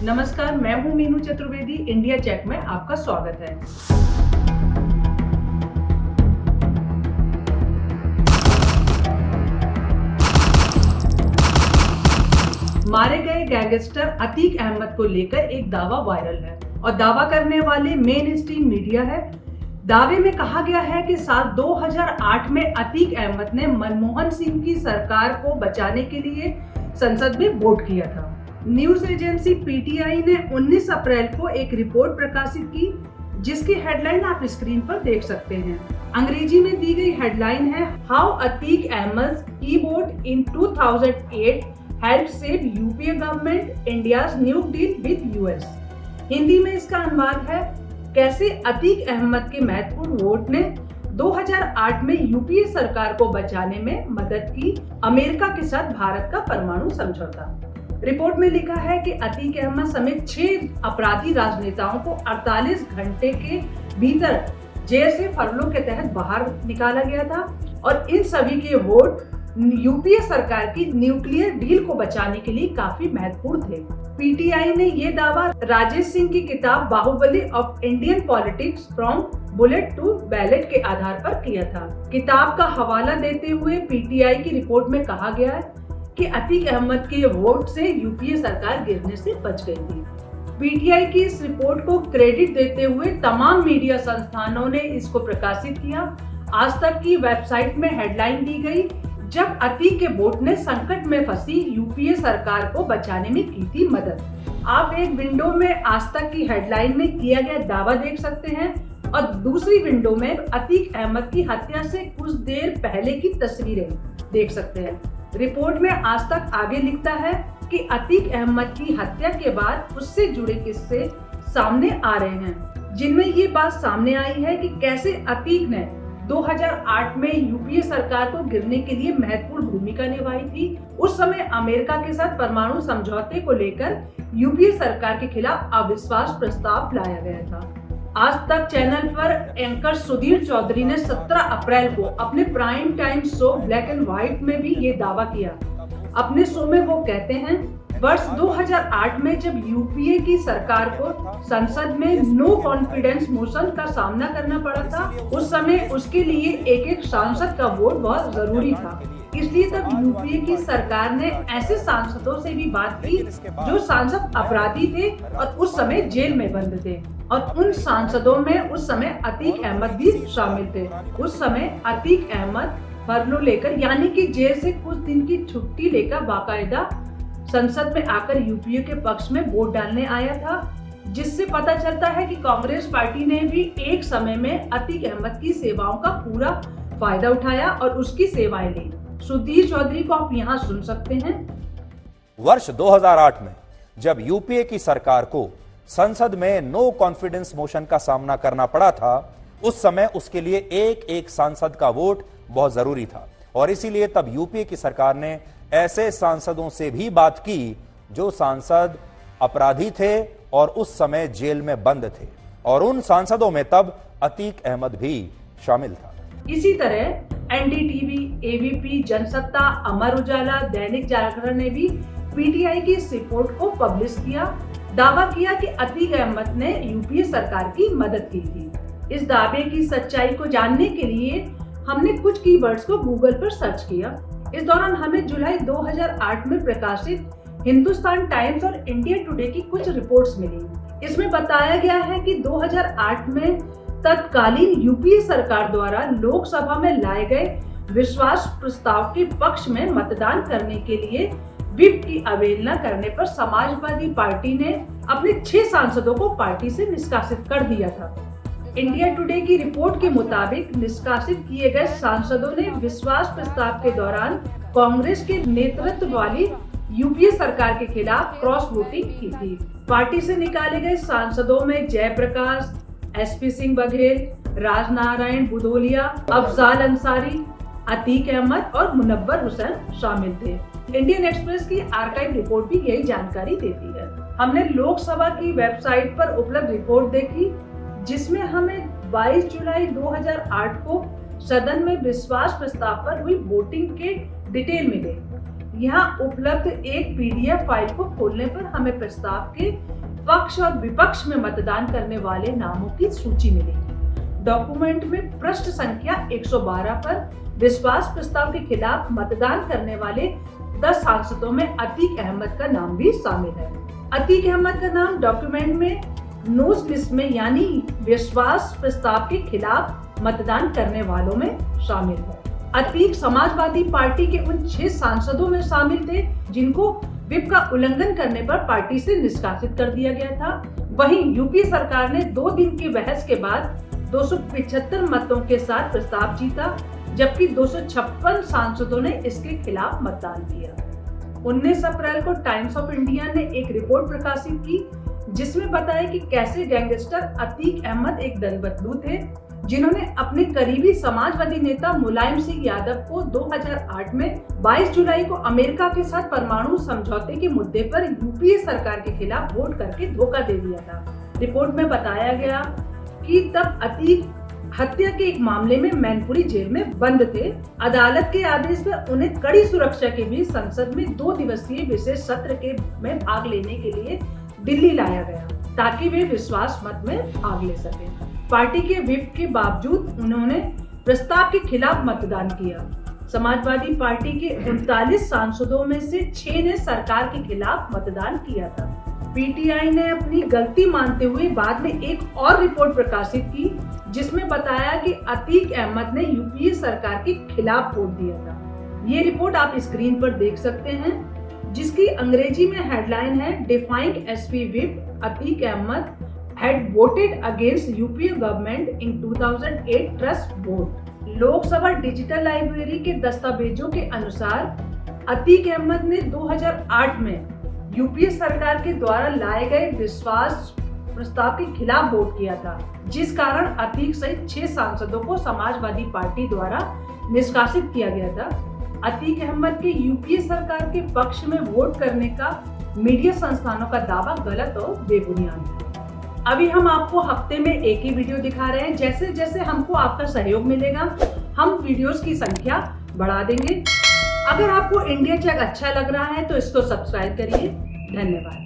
नमस्कार, मैं हूं मीनू चतुर्वेदी। इंडिया चेक में आपका स्वागत है। मारे गए गैंगस्टर अतीक अहमद को लेकर एक दावा वायरल है और दावा करने वाले मेन स्ट्रीम मीडिया है। दावे में कहा गया है कि साल 2008 में अतीक अहमद ने मनमोहन सिंह की सरकार को बचाने के लिए संसद में वोट किया था। न्यूज एजेंसी पीटीआई ने 19 अप्रैल को एक रिपोर्ट प्रकाशित की, जिसकी हेडलाइन आप स्क्रीन पर देख सकते हैं। अंग्रेजी में दी गई हेडलाइन है, हाउ अतीक अहमद की vote in 2008 help save UPA government India's new deal with US. Hindi में इसका अनुवाद है, कैसे अतीक अहमद के महत्वपूर्ण वोट ने 2008 में यूपीए सरकार को बचाने में मदद की, अमेरिका के साथ भारत का परमाणु समझौता। रिपोर्ट में लिखा है कि अतीक अहमद समेत 6 अपराधी राजनेताओं को 48 घंटे के भीतर जेल से फरलो के तहत बाहर निकाला गया था और इन सभी के वोट यूपीए सरकार की न्यूक्लियर डील को बचाने के लिए काफी महत्वपूर्ण थे। पीटीआई ने ये दावा राजेश सिंह की किताब Bahubali of Indian politics from bullet to ballot के आधार पर किया था। किताब का हवाला देते हुए पीटीआई की रिपोर्ट में कहा गया है कि अतीक अहमद के वोट से यूपीए सरकार गिरने से बच गई थी। पीटीआई की इस रिपोर्ट को क्रेडिट देते हुए तमाम मीडिया संस्थानों ने इसको प्रकाशित किया। आज तक की वेबसाइट में हेडलाइन दी गई, जब अतीक के वोट ने संकट में फंसी यूपीए सरकार को बचाने में की थी मदद। आप एक विंडो में आज तक की हेडलाइन में किया गया दावा देख सकते हैं और दूसरी विंडो में अतीक अहमद की हत्या से कुछ देर पहले की तस्वीरें देख सकते हैं। रिपोर्ट में आज तक आगे लिखता है कि अतीक अहमद की हत्या के बाद उससे जुड़े किस्से सामने आ रहे हैं, जिनमें ये बात सामने आई है कि कैसे अतीक ने 2008 में यूपीए सरकार को गिरने के लिए महत्वपूर्ण भूमिका निभाई थी। उस समय अमेरिका के साथ परमाणु समझौते को लेकर यूपीए सरकार के खिलाफ अविश्वास प्रस्ताव लाया गया था। आज तक चैनल पर एंकर सुधीर चौधरी ने 17 अप्रैल को अपने prime time show black and white में भी ये दावा किया। अपने शो में वो कहते हैं, वर्ष 2008 में जब यूपीए की सरकार को संसद में नो कॉन्फिडेंस मोशन का सामना करना पड़ा था, उस समय उसके लिए एक सांसद का वोट बहुत जरूरी था। इसलिए तब यूपीए की सरकार ने ऐसे सांसदों से भी बात की जो सांसद अपराधी थे और उस समय जेल में बंद थे, और उन सांसदों में उस समय अतीक अहमद भी शामिल थे। उस समय अतीक अहमद फरलो लेकर, यानी कि जेल से कुछ दिन की छुट्टी लेकर बाकायदा संसद में आकर यूपीए के पक्ष में वोट डालने आया था, जिससे पता चलता है कि कांग्रेस पार्टी ने भी एक समय में अतीक अहमद की सेवाओं का पूरा फायदा उठाया और उसकी सेवाएं ली। सुधीर चौधरी को आप यहाँ सुन सकते हैं। वर्ष 2008 में जब यूपीए की सरकार को संसद में नो कॉन्फिडेंस मोशन का सामना करना पड़ा था, उस समय उसके लिए एक सांसद का वोट बहुत जरूरी था, और इसीलिए तब यूपीए की सरकार ने ऐसे सांसदों से भी बात की जो सांसद अपराधी थे और उस समय जेल में बंद थे, और उन सांसदों में तब अतीक अहमद भी शामिल था। इसी तरह एनडीटीवी, एबीपी, जनसत्ता, अमर उजाला, दैनिक जागरण ने भी पीटीआई की इस रिपोर्ट को पब्लिश किया। दावा किया कि अतीक अहमद ने यूपीए सरकार की मदद की थी। इस दावे की सच्चाई को जानने के लिए हमने कुछ कीवर्ड्स को गूगल पर सर्च किया। इस दौरान हमें जुलाई 2008 में प्रकाशित हिंदुस्तान टाइम्स और इंडिया टुडे की कुछ रिपोर्ट्स मिली। इसमें बताया गया है कि 2008 में तत्कालीन यूपीए सरकार द्वारा लोकसभा में लाए गए विश्वास प्रस्ताव के पक्ष में मतदान करने के लिए व्हिप की अवहेलना करने पर समाजवादी पार्टी ने अपने 6 सांसदों को पार्टी से निष्कासित कर दिया था। इंडिया टुडे की रिपोर्ट के मुताबिक निष्कासित किए गए सांसदों ने विश्वास प्रस्ताव के दौरान कांग्रेस के नेतृत्व वाली यूपीए सरकार के खिलाफ क्रॉस वोटिंग की थी। पार्टी से निकाले गए सांसदों में जयप्रकाश, एसपी सिंह बघेल, राजनारायण बुदोलिया, अफजाल अंसारी, अतीक अहमद और मुनव्वर हुसैन शामिल थे। इंडियन एक्सप्रेस की आर्काइव रिपोर्ट भी यही जानकारी देती है। हमने लोकसभा की वेबसाइट पर उपलब्ध रिपोर्ट देखी, जिसमें हमें 22 जुलाई 2008 को सदन में विश्वास प्रस्ताव पर हुई वोटिंग के डिटेल मिले। यहाँ उपलब्ध एक PDF फाइल को खोलने पर हमें प्रस्ताव के पक्ष और विपक्ष में मतदान करने वाले नामों की सूची मिलेगी। डॉक्यूमेंट में पृष्ठ संख्या 112 पर विश्वास प्रस्ताव के खिलाफ मतदान करने वाले 10 सांसदों में अतीक अहमद का नाम भी शामिल है। अतीक अहमद का नाम डॉक्यूमेंट में नोस लिस्ट में यानी विश्वास प्रस्ताव के खिलाफ मतदान करने वालों में शामिल है। अतीक समाजवादी पार्टी के उन 6 सांसदों में शामिल थे जिनको व्हिप का उल्लंघन करने पर पार्टी से निष्कासित कर दिया गया था। वहीं यूपीए सरकार ने 2 दिन की बहस के बाद 275 मतों के साथ प्रस्ताव जीता, जबकि 256 सांसदों ने इसके खिलाफ मतदान किया। 19 अप्रैल को टाइम्स ऑफ इंडिया ने एक रिपोर्ट प्रकाशित की जिसमें बताया कि कैसे गैंगस्टर अतीक अहमद एक दलबदलू थे जिन्होंने अपने करीबी समाजवादी नेता मुलायम सिंह यादव को 2008 में 22 जुलाई को अमेरिका के साथ परमाणु समझौते के मुद्दे पर यूपीए सरकार के खिलाफ वोट करके धोखा दे दिया था। रिपोर्ट में बताया गया कि तब अतीक हत्या के एक मामले में मैनपुरी जेल में बंद थे। अदालत के आदेश पर उन्हें कड़ी सुरक्षा के बीच संसद में 2 दिवसीय विशेष सत्र में भाग लेने के लिए दिल्ली लाया गया ताकि वे विश्वास मत में भाग ले सकें। पार्टी के व्हिप के बावजूद उन्होंने प्रस्ताव के खिलाफ मतदान किया। समाजवादी पार्टी के 39 सांसदों में से 6 ने सरकार के खिलाफ मतदान किया था। पीटीआई ने अपनी गलती मानते हुए बाद में एक और रिपोर्ट प्रकाशित की जिसमें बताया कि अतीक अहमद ने यूपीए सरकार के खिलाफ वोट दिया था। ये रिपोर्ट आप स्क्रीन पर देख सकते हैं जिसकी अंग्रेजी में हेडलाइन है defying SP whip Atiq Ahmad had voted against UPA government in 2008 trust vote। Lok Sabha digital library के दस्तावेजों के अनुसार अतीक अहमद ने 2008 में यूपीए सरकार के द्वारा लाए गए विश्वास प्रस्ताव के खिलाफ वोट किया था, जिस कारण अतीक सहित 6 सांसदों को समाजवादी पार्टी द्वारा निष्कासित किया गया था। अतीक अहमद के यूपीए सरकार के पक्ष में वोट करने का मीडिया संस्थानों का दावा गलत और बेबुनियाद है। अभी हम आपको हफ्ते में एक ही वीडियो दिखा रहे हैं। जैसे जैसे हमको आपका सहयोग मिलेगा हम वीडियोस की संख्या बढ़ा देंगे। अगर आपको इंडिया चेक अच्छा लग रहा है तो इसको सब्सक्राइब करिए। धन्यवाद।